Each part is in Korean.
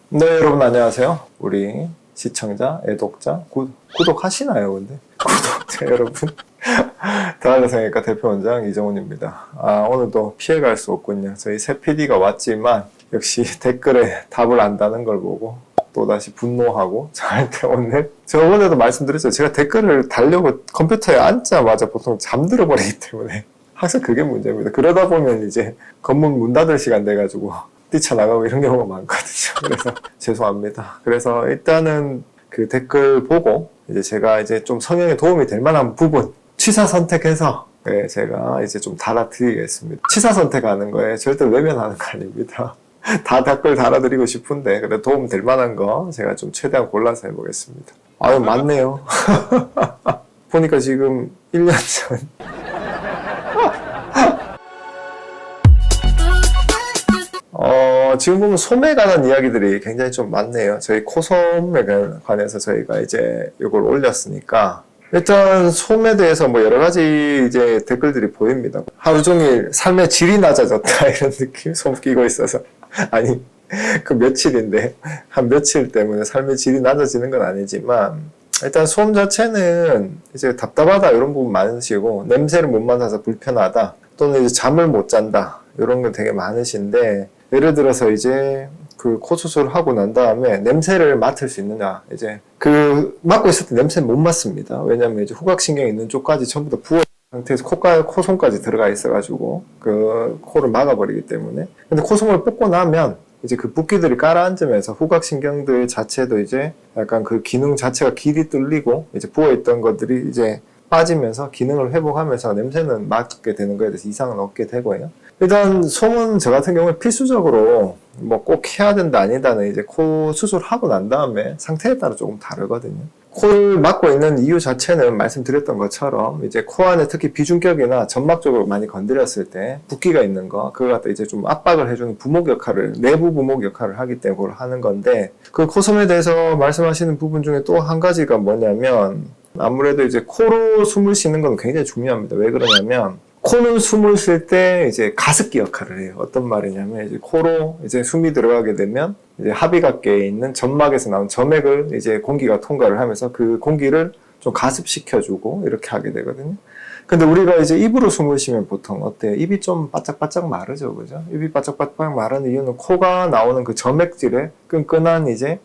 네, 여러분 안녕하세요. 우리 시청자, 애독자, 구독하시나요, 근데? 구독자 여러분. 더할래성형외과 대표원장 이정훈입니다. 오늘도 피해갈 수 없군요. 저희 새 PD가 왔지만 역시 댓글에 답을 안다는 걸 보고 또다시 분노하고 저한테 오늘 저번에도 말씀드렸죠. 제가 댓글을 달려고 컴퓨터에 앉자마자 보통 잠들어 버리기 때문에 항상 그게 문제입니다. 그러다 보면 이제 건물 문 닫을 시간 돼가지고 뛰쳐나가고 이런 경우가 많거든요. 그래서 죄송합니다. 그래서 일단은 그 댓글 보고 이제 제가 이제 좀 성형에 도움이 될 만한 부분 취사 선택해서 제가 이제 좀 달아드리겠습니다. 취사 선택하는 거에 절대 외면하는 거 아닙니다. 다 댓글 달아드리고 싶은데 그래 도움 될 만한 거 제가 좀 최대한 골라서 해보겠습니다. 아유 맞네요. 보니까 지금 1년 전 지금 보면 솜에 관한 이야기들이 굉장히 좀 많네요. 저희 코솜에 관해서 저희가 이제 이걸 올렸으니까 일단 솜에 대해서 뭐 여러 가지 이제 댓글들이 보입니다. 하루 종일 삶의 질이 낮아졌다 이런 느낌 솜 끼고 있어서 아니 그 며칠인데 한 며칠 때문에 삶의 질이 낮아지는 건 아니지만 일단 솜 자체는 이제 답답하다 이런 부분 많으시고 냄새를 못 맡아서 불편하다 또는 이제 잠을 못 잔다 이런 건 되게 많으신데 예를 들어서 이제 그 코 수술을 하고 난 다음에 냄새를 맡을 수 있느냐 이제 그 맡고 있을 때 냄새는 못 맡습니다. 왜냐면 이제 후각신경이 있는 쪽까지 전부 다 부어 상태에서 코솜까지 들어가 있어가지고 그 코를 막아버리기 때문에 근데 코솜을 뽑고 나면 이제 그 붓기들이 가라앉으면서 후각신경들 자체도 이제 약간 그 기능 자체가 길이 뚫리고 이제 부어있던 것들이 이제 빠지면서 기능을 회복하면서 냄새는 맡게 되는 거에 대해서 이상은 없게 되고요. 일단 솜은 저 같은 경우에 필수적으로 뭐 꼭 해야 된다 아니다는 이제 코 수술하고 난 다음에 상태에 따라 조금 다르거든요. 코를 막고 있는 이유 자체는 말씀드렸던 것처럼 이제 코 안에 특히 비중격이나 점막 쪽으로 많이 건드렸을 때 붓기가 있는 거 그걸 갖다 이제 좀 압박을 해주는 부목 역할을 내부 부목 역할을 하기 때문에 그걸 하는 건데 그 코솜에 대해서 말씀하시는 부분 중에 또 한 가지가 뭐냐면 아무래도 이제 코로 숨을 쉬는 건 굉장히 중요합니다. 왜 그러냐면 코는 숨을 쉴 때 이제 가습기 역할을 해요. 어떤 말이냐면 이제 코로 이제 숨이 들어가게 되면 이제 합의각계에 있는 점막에서 나온 점액을 이제 공기가 통과를 하면서 그 공기를 좀 가습시켜주고 이렇게 하게 되거든요. 근데 우리가 이제 입으로 숨을 쉬면 보통 어때요? 입이 좀 바짝바짝 마르죠, 그죠? 입이 바짝바짝 마르는 이유는 코가 나오는 그 점액질에 끈끈한 이제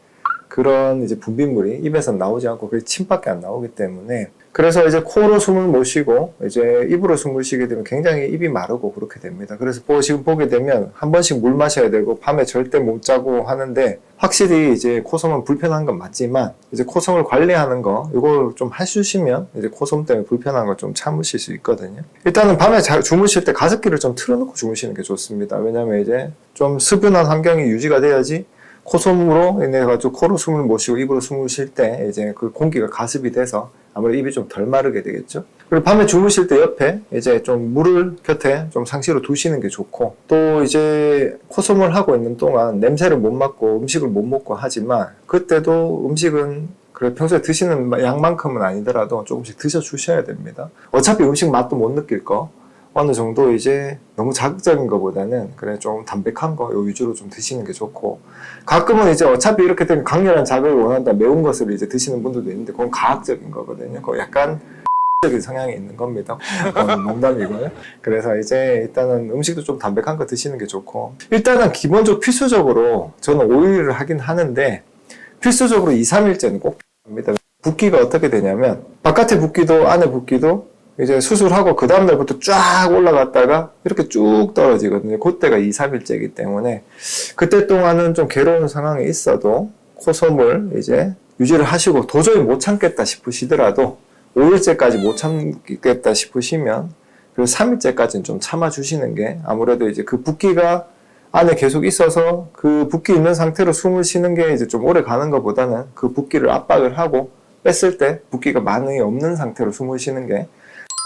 그런 이제 분비물이 입에서 나오지 않고 그게 침밖에 안 나오기 때문에 그래서 이제 코로 숨을 못 쉬고 이제 입으로 숨을 쉬게 되면 굉장히 입이 마르고 그렇게 됩니다. 그래서 지금 보게 되면 한 번씩 물 마셔야 되고 밤에 절대 못 자고 하는데 확실히 이제 코솜은 불편한 건 맞지만 이제 코솜을 관리하는 거 이걸 좀 해주시면 이제 코솜 때문에 불편한 걸 좀 참으실 수 있거든요. 일단은 밤에 주무실 때 가습기를 좀 틀어놓고 주무시는 게 좋습니다. 왜냐면 이제 좀 수분한 환경이 유지가 돼야지 코솜으로 인해 가지고 코로 숨을 못 쉬고 입으로 숨을 쉴 때 이제 그 공기가 가습이 돼서 아무래도 입이 좀 덜 마르게 되겠죠. 그리고 밤에 주무실 때 옆에 이제 좀 물을 곁에 좀 상시로 두시는 게 좋고 또 이제 코솜을 하고 있는 동안 냄새를 못 맡고 음식을 못 먹고 하지만 그때도 음식은 그래 평소에 드시는 양만큼은 아니더라도 조금씩 드셔 주셔야 됩니다. 어차피 음식 맛도 못 느낄 거 어느 정도 이제 너무 자극적인 것보다는 그래 좀 담백한 거 요 위주로 좀 드시는 게 좋고 가끔은 이제 어차피 이렇게 되면 강렬한 자극을 원한다 매운 것을 이제 드시는 분들도 있는데 그건 과학적인 거거든요. 그거 약간 적인 성향이 있는 겁니다. 농담이고요. 그래서 이제 일단은 음식도 좀 담백한 거 드시는 게 좋고 일단은 기본적으로 필수적으로 저는 오일을 하긴 하는데 필수적으로 2, 3일째는 꼭 합니다. 붓기가 어떻게 되냐면 바깥의 붓기도 안의 붓기도 이제 수술하고 그 다음날부터 쫙 올라갔다가 이렇게 쭉 떨어지거든요. 그때가 2, 3일째이기 때문에 그때 동안은 좀 괴로운 상황에 있어도 코솜을 이제 유지를 하시고 도저히 못 참겠다 싶으시더라도 5일째까지 못 참겠다 싶으시면 그리고 3일째까지는 좀 참아주시는 게 아무래도 이제 그 붓기가 안에 계속 있어서 그 붓기 있는 상태로 숨을 쉬는 게 이제 좀 오래 가는 것보다는 그 붓기를 압박을 하고 뺐을 때 붓기가 많이 없는 상태로 숨을 쉬는 게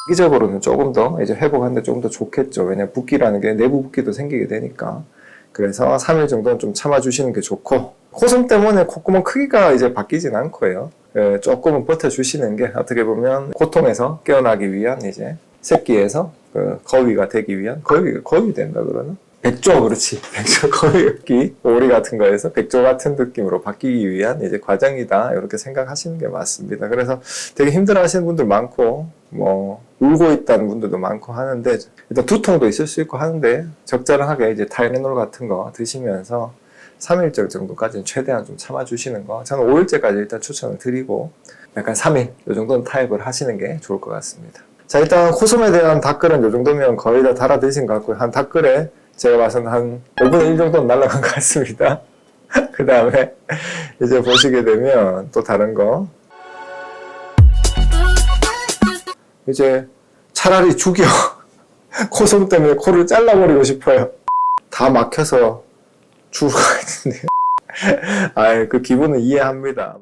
기적으로는 조금 더 이제 회복하는데 조금 더 좋겠죠. 왜냐면 붓기라는 게 내부 붓기도 생기게 되니까. 그래서 3일 정도는 좀 참아주시는 게 좋고 코솜 때문에 콧구멍 크기가 이제 바뀌진 않고요. 조금은 버텨주시는 게 어떻게 보면 고통에서 깨어나기 위한 이제 새끼에서 그 거위가 되기 위한 거위 된다 그러나 백조, 그렇지. 백조 거위흡기, 오리 같은 거에서 백조 같은 느낌으로 바뀌기 위한 이제 과정이다. 이렇게 생각하시는 게 맞습니다. 그래서 되게 힘들어 하시는 분들 많고, 뭐, 울고 있다는 분들도 많고 하는데, 일단 두통도 있을 수 있고 하는데, 적절하게 이제 타이레놀 같은 거 드시면서 3일째 정도까지는 최대한 좀 참아주시는 거. 저는 5일째까지 일단 추천을 드리고, 약간 3일, 이 정도는 타협을 하시는 게 좋을 것 같습니다. 자, 일단 코솜에 대한 댓글은 이 정도면 거의 다 달아드신 것 같고요. 한 댓글에 제가 봐서는 한 5분의 1 정도는 날아간 것 같습니다. 그 다음에 이제 보시게 되면 또 다른 거. 이제 차라리 죽여. 코솜 때문에 코를 잘라버리고 싶어요. 다 막혀서 죽을 것 같은데요. 그 기분은 이해합니다.